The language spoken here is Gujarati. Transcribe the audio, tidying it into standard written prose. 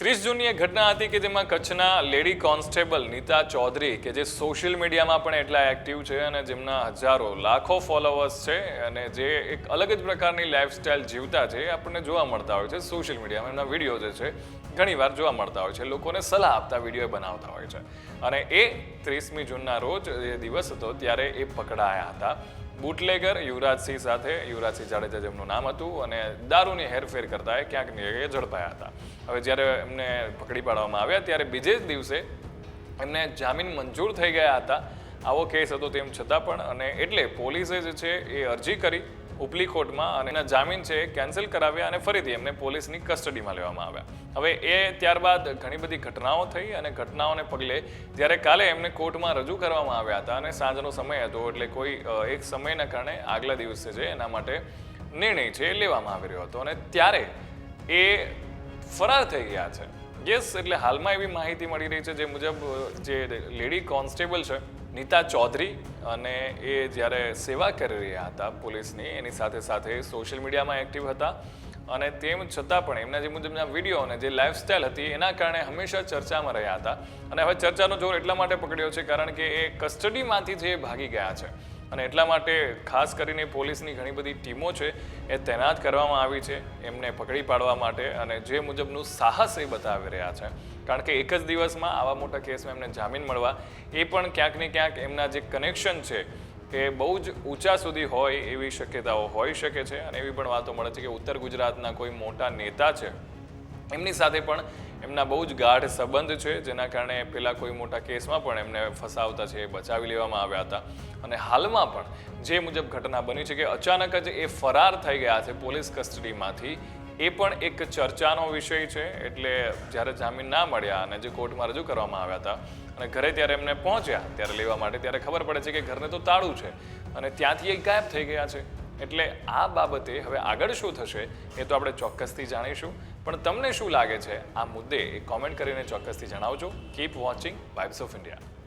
30 જૂનની એક ઘટના હતી કે જેમાં કચ્છના લેડી કોન્સ્ટેબલ નીતા ચૌધરી કે જે સોશિયલ મીડિયામાં પણ એટલા એક્ટિવ છે અને જેમના હજારો લાખો ફોલોવર્સ છે અને જે એક અલગ જ પ્રકારની લાઈફસ્ટાઈલ જીવતા છે આપણને જોવા મળતા હોય છે સોશિયલ મીડિયામાં એમના વિડીયો જે છે ઘણીવાર જોવા મળતા હોય છે લોકોને સલાહ આપતા વિડીયો બનાવતા હોય છે અને એ 30મી જૂનના રોજ એ દિવસ હતો ત્યારે એ પકડાયા હતા બુટલેગર યુવરાજસિંહ સાથે યુવરાજસિંહ જાડેજા જેમનું નામ હતું અને દારૂની હેરફેર કરતા એ ક્યાંક ને ક્યાંક ઝડપાયા હતા હવે જ્યારે એમને પકડી પાડવામાં આવ્યા ત્યારે બીજે જ દિવસે એમને જામીન મંજૂર થઈ ગયા હતા આવો કેસ હતો તેમ છતાં પણ અને એટલે પોલીસે જે છે એ અરજી કરી ઉપલી કોર્ટમાં અને એના જામીન છે એ કેન્સલ કરાવ્યા અને ફરીથી એમને પોલીસની કસ્ટડીમાં લેવામાં આવ્યા હવે એ ત્યારબાદ ઘણી બધી ઘટનાઓ થઈ અને ઘટનાઓને પગલે જ્યારે કાલે એમને કોર્ટમાં રજૂ કરવામાં આવ્યા હતા અને સાંજનો સમય હતો એટલે કોઈ એક સમયના કારણે આગલા દિવસે છે એના માટે નિર્ણય છે એ લેવામાં આવી રહ્યો હતો અને ત્યારે એ ફરાર થઈ ગયા છે યસ એટલે હાલમાં એવી માહિતી મળી રહી છે જે મુજબ જે લેડી કોન્સ્ટેબલ છે નીતા ચૌધરી અને એ જ્યારે સેવા કરી રહ્યા હતા પોલીસની એની સાથે સાથે સોશિયલ મીડિયામાં એક્ટિવ હતા અને તેમ છતાં પણ એમના જે મુજબના વિડીયો અને જે લાઈફસ્ટાઈલ હતી એના કારણે હંમેશા ચર્ચામાં રહ્યા હતા અને હવે ચર્ચાનો જોર એટલા માટે પકડ્યો છે કારણ કે એ કસ્ટડીમાંથી જે ભાગી ગયા છે અને એટલા માટે ખાસ કરીને પોલીસની ઘણી બધી ટીમો છે એ તૈનાત કરવામાં આવી છે એમને પકડી પાડવા માટે અને જે મુજબનું સાહસ એ બતાવી રહ્યા છે કારણ કે એક જ દિવસમાં આવા મોટા કેસમાં એમને જામીન મળવા એ પણ ક્યાંક ને ક્યાંક એમના જે કનેક્શન છે એ બહુ જ ઊંચા સુધી હોય એવી શક્યતાઓ હોઈ શકે છે અને એવી પણ વાતો મળે છે કે ઉત્તર ગુજરાતના કોઈ મોટા નેતા છે એમની સાથે પણ એમના બહુ જ ગાઢ સંબંધ છે જેના કારણે પેલા કોઈ મોટા કેસમાં પણ એમને ફસાવતા છે એ બચાવી લેવામાં આવ્યા હતા અને હાલમાં પણ જે મુજબ ઘટના બની છે કે અચાનક જ એ ફરાર થઈ ગયા છે પોલીસ કસ્ટડીમાંથી એ પણ એક ચર્ચાનો વિષય છે એટલે જ્યારે જામીન ના મળ્યા અને જે કોર્ટમાં રજૂ કરવામાં આવ્યા હતા અને ઘરે ત્યારે એમને પહોંચ્યા ત્યારે લેવા માટે ત્યારે ખબર પડે છે કે ઘરને તો તાળું છે અને ત્યાંથી એ ગાયબ થઈ ગયા છે એટલે આ બાબતે હવે આગળ શું થશે એ તો આપણે ચોક્કસથી જાણીશું પણ તમને શું લાગે છે આ મુદ્દે એ કોમેન્ટ કરીને ચોક્કસથી જણાવજો keep watching vibes of India